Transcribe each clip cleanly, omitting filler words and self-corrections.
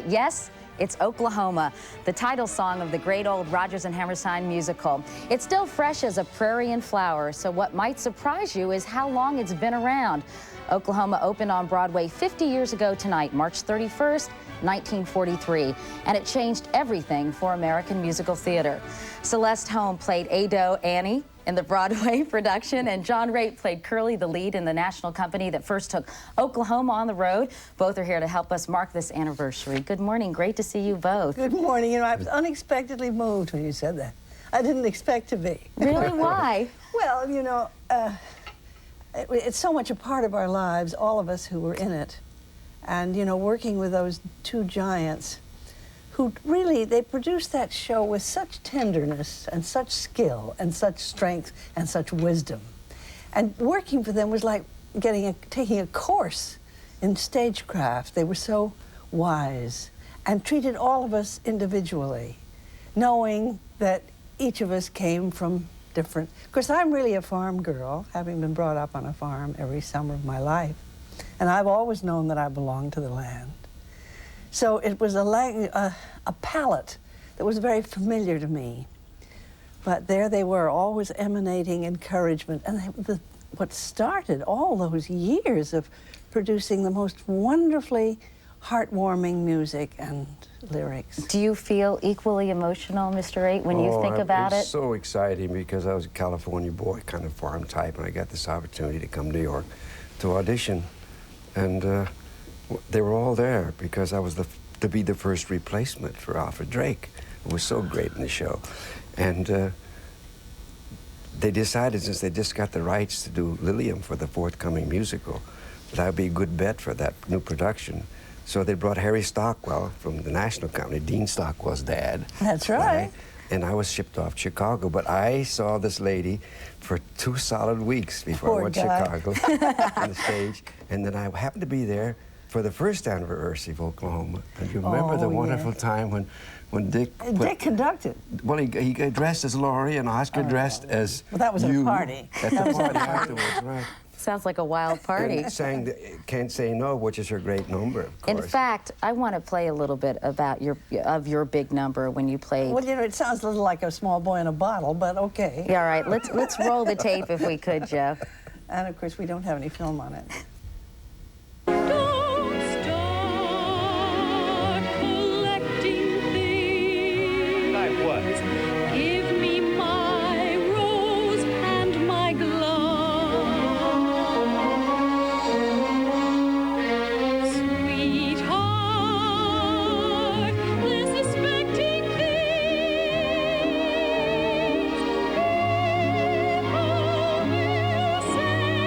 Yes, it's Oklahoma, the title song of the great old Rodgers and Hammerstein musical. It's still fresh as a prairie in flower, so what might surprise you is how long it's been around. Oklahoma opened on Broadway 50 years ago tonight, March 31st, 1943, and it changed everything for American musical theater. Celeste Holm played Ado Annie in the Broadway production, and John Raitt played Curly, the lead in the national company that first took Oklahoma on the road. Both are here to help us mark this anniversary. Good morning. Great to see you both. Good morning. You know, I was unexpectedly moved when you said that. I didn't expect to be. Really? Why? Well, you know, it's so much a part of our lives, all of us who were in it. And, you know, working with those two giants who really, they produced that show with such tenderness and such skill and such strength and such wisdom. And working for them was like taking a course in stagecraft. They were so wise and treated all of us individually, knowing that each of us came from different. Of course, I'm really a farm girl, having been brought up on a farm every summer of my life. And I've always known that I belonged to the land. So it was a palette that was very familiar to me. But there they were, always emanating encouragement. And what started all those years of producing the most wonderfully heartwarming music and lyrics. Do you feel equally emotional, Mr. Raitt, when you think about it? It's so exciting because I was a California boy, kind of farm type, and I got this opportunity to come to New York to audition. And they were all there because I was to be the first replacement for Alfred Drake, who was so great in the show. And they decided, since they just got the rights to do Lilium for the forthcoming musical, that I would be a good bet for that new production. So they brought Harry Stockwell from the national company, Dean Stockwell's dad. That's right. And I was shipped off to Chicago, but I saw this lady for 2 solid weeks before I went to Chicago on the stage. And then I happened to be there for the first anniversary of Oklahoma. And you remember the wonderful time when Dick... Dick conducted. Well, he dressed as Laurie and Oscar dressed as Well, that was at a party. At the party afterwards, right. Sounds like a wild party. And sang the Can't Say No, which is her great number, of course. In fact, I want to play a little bit about your big number when you played. Well, you know, it sounds a little like a small boy in a bottle, but okay. Yeah, all right. Let's roll the tape if we could, Joe. And of course, we don't have any film on it. Don't start collecting things. Like what? Give me my rose and my glove. Sweetheart, less suspecting things. People will say we're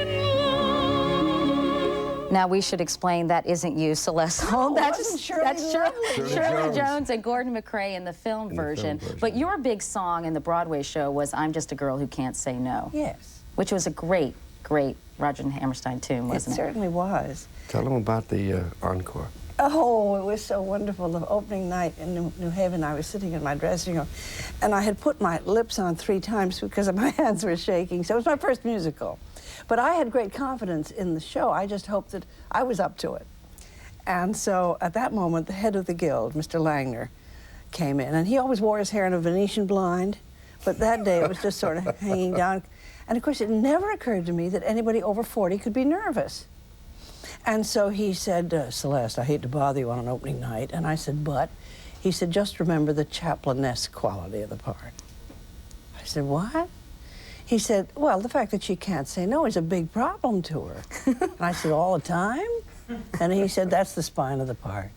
in love. Now, we should explain that isn't you, Celeste Holm. That's Shirley Jones and Gordon McRae in the film version. But your big song in the Broadway show was I'm Just a Girl Who Can't Say No. Yes. Which was a great, great Rodgers and Hammerstein tune, wasn't it? It certainly was. Tell them about the encore. Oh, it was so wonderful. The opening night in New Haven, I was sitting in my dressing room, and I had put my lips on 3 times because my hands were shaking. So it was my first musical. But I had great confidence in the show. I just hoped that I was up to it. And so at that moment, the head of the guild, Mr. Langner, came in. And he always wore his hair in a Venetian blind. But that day, it was just sort of hanging down. And of course, it never occurred to me that anybody over 40 could be nervous. And so he said, Celeste, I hate to bother you on an opening night. And I said, but? He said, just remember the chaplainess quality of the part. I said, what? He said, well, the fact that she can't say no is a big problem to her. And I said, all the time? And he said, that's the spine of the part.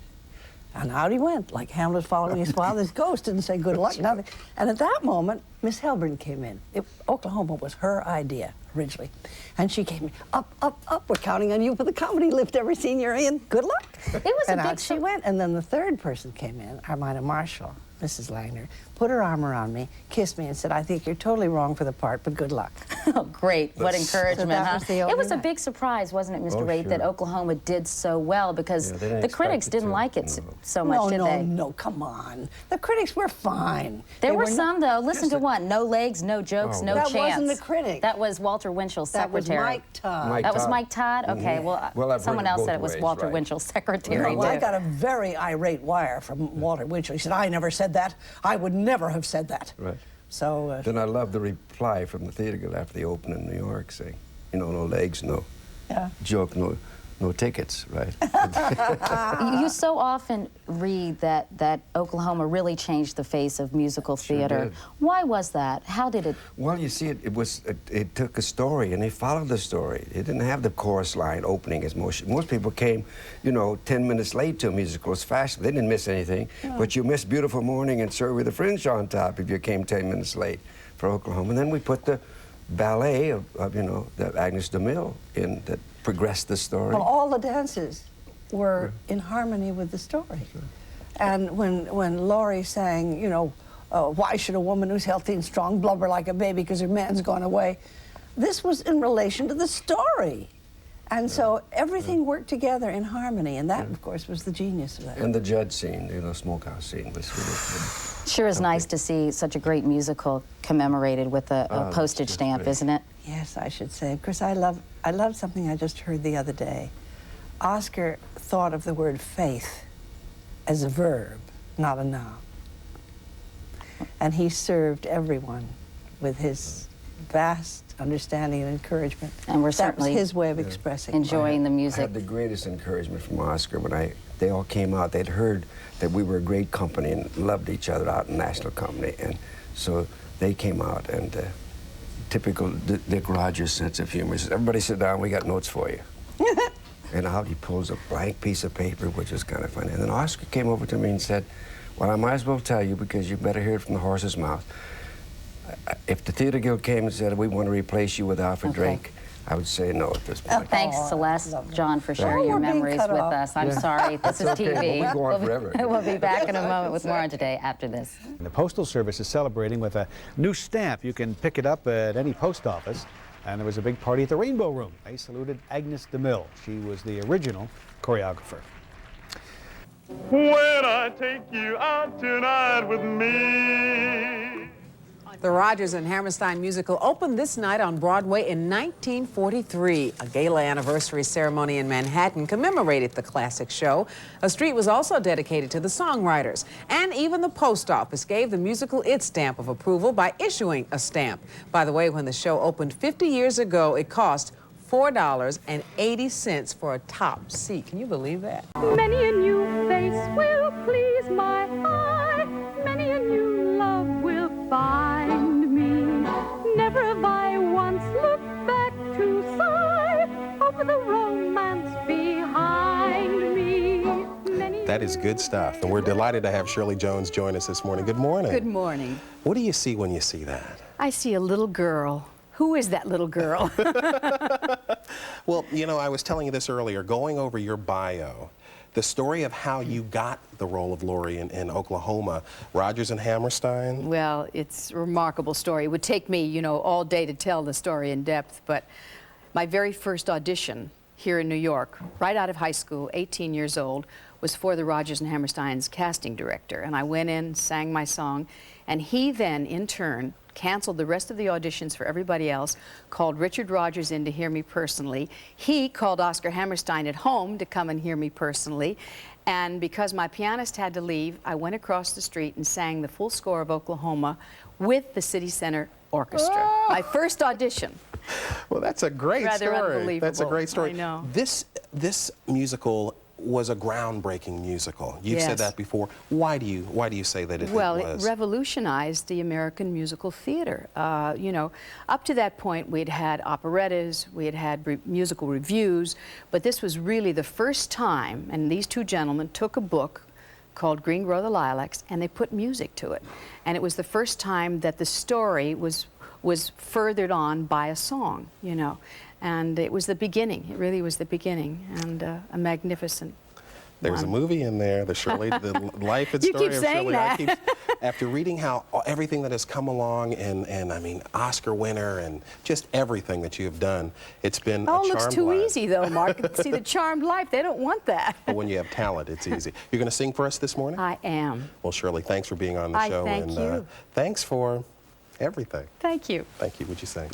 And out he went, like Hamlet following his father's ghost, didn't say good luck, nothing. And at that moment, Miss Helburn came in. Oklahoma was her idea, originally. And she came in, up, up, up, we're counting on you for the comedy lift every scene you're in. Good luck. It was and a big out she went. And then the third person came in, Armina Marshall. Mrs. Langner, put her arm around me, kissed me, and said, "I think you're totally wrong for the part, but good luck." Oh, great. What encouragement, So that huh? was the It was a opening big surprise, wasn't it, Mr. Oh, Raitt, that sure. Oklahoma did so well, because Yeah, they didn't the critics expect it didn't to. like it No. so much, No, did no, they? no, come on. The critics were fine. There They were not- some, though. Listen Yes, to one. No legs, no jokes, Oh, no That chance. wasn't the critic. That was Walter Winchell's That was secretary. Mike Todd. Mike That was Todd. Mike Todd? Okay, well, Well, I've heard someone it else both said it was ways, Walter right. Winchell's secretary, Well, I too. got a very irate wire from Walter Winchell. He said, "I never said that. I would never have said that." Right. So, Then I love the reply from the theater guild after the open in New York saying, you know, no legs, no yeah. joke, no tickets, right? You so often read that Oklahoma really changed the face of musical theater. did. Why was that? How did it? Well, you see, it took a story, and they followed the story. It didn't have the chorus line opening as most people came, you know, 10 minutes late to a musical. It's fast. They didn't miss anything. But you missed Beautiful Morning and Sir with a Fringe on Top if you came 10 minutes late for Oklahoma. And then we put the ballet of you know, the Agnes DeMille in that progressed the story. Well, all the dances were in harmony with the story. And when Laurie sang, you know, why should a woman who's healthy and strong blubber like a baby because her man's gone away? This was in relation to the story. And so everything worked together in harmony, and that, of course, was the genius of that. And the judge scene, you know, smokehouse scene was really Sure is nice to see such a great musical commemorated with a Oh, postage that's stamp, great. isn't it? Yes, I should say. Of course, I love something I just heard the other day. Oscar thought of the word faith as a verb, not a noun. And he served everyone with his vast understanding and encouragement. And we're that certainly was his way of expressing. enjoying the I music. had the greatest encouragement from Oscar when they all came out. They'd heard that we were a great company and loved each other out in National Company. And so they came out, and typical Dick Rogers sense of humor. He said, "Everybody sit down, we got notes for you." And out he pulls a blank piece of paper, which was kind of funny. And then Oscar came over to me and said, "Well, I might as well tell you because you better hear it from the horse's mouth. If the theater guild came and said, we want to replace you with Alfred Okay. Drake, I would say no at this point." Thanks, Oh, Celeste, lovely. John, for Oh, sharing your we're being memories cut with off. us. I'm sorry, this is That's okay, TV. but we go on forever. We'll be back in a moment with more on Today after this. The Postal Service is celebrating with a new stamp. You can pick it up at any post office. And there was a big party at the Rainbow Room. They saluted Agnes DeMille. She was the original choreographer. When I take you out tonight with me. The Rodgers and Hammerstein musical opened this night on Broadway in 1943. A gala anniversary ceremony in Manhattan commemorated the classic show. A street was also dedicated to the songwriters. And even the post office gave the musical its stamp of approval by issuing a stamp. By the way, when the show opened 50 years ago, it cost $4.80 for a top seat. Can you believe that? Many a new face will please my eye. Many a new love will find me. Never have I once looked back to sigh over the romance behind me. That is good stuff. And we're delighted to have Shirley Jones join us this morning. Good morning. Good morning. What do you see when you see that? I see a little girl. Who is that little girl? Well, you know, I was telling you this earlier, going over your bio, the story of how you got the role of Laurie in Oklahoma, Rodgers and Hammerstein. Well, it's a remarkable story. It would take me, you know, all day to tell the story in depth, but my very first audition here in New York, right out of high school, 18 years old, was for the Rodgers and Hammerstein's casting director. And I went in, sang my song, and he then, in turn, canceled the rest of the auditions for everybody else, called Richard Rodgers in to hear me personally. He called Oscar Hammerstein at home to come and hear me personally. And because my pianist had to leave, I went across the street and sang the full score of Oklahoma with the City Center Orchestra. Oh. My first audition. Well, that's a great Rather story. unbelievable. That's a great story. I know. This musical was a groundbreaking musical. You've said Yes. that before. Why do you say that it Well, was? it revolutionized the American musical theater. You know, up to that point, we'd had operettas, we had had musical reviews, but this was really the first time, and these two gentlemen took a book called Green Grow the Lilacs, and they put music to it. And it was the first time that the story was furthered on by a song, you know. And it was the beginning. It really was the beginning, and a magnificent There's a movie in there, the Shirley, the life and You story keep of saying Shirley. that. After reading how everything that has come along, and I mean, Oscar winner, and just everything that you have done, it's been a Oh, charmed looks too life. easy, though, Mark. See, the charmed life, they don't want that. But when you have talent, it's easy. You're going to sing for us this morning? I am. Well, Shirley, thanks for being on the show. Thank you. Thanks for everything. Thank you. Thank you. Would you sing?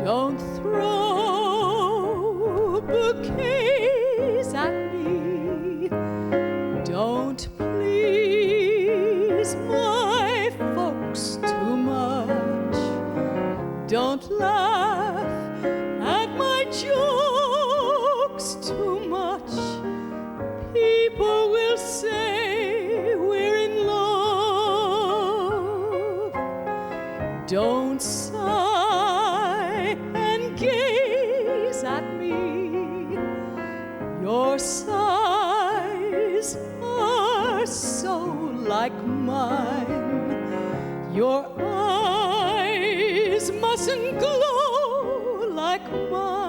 Don't throw bouquets at me. Don't please my folks too much. Don't laugh at my jokes too much. People will say we're in love. Don't sigh and gaze at me. Your sighs are so like mine. Your eyes mustn't glow like mine.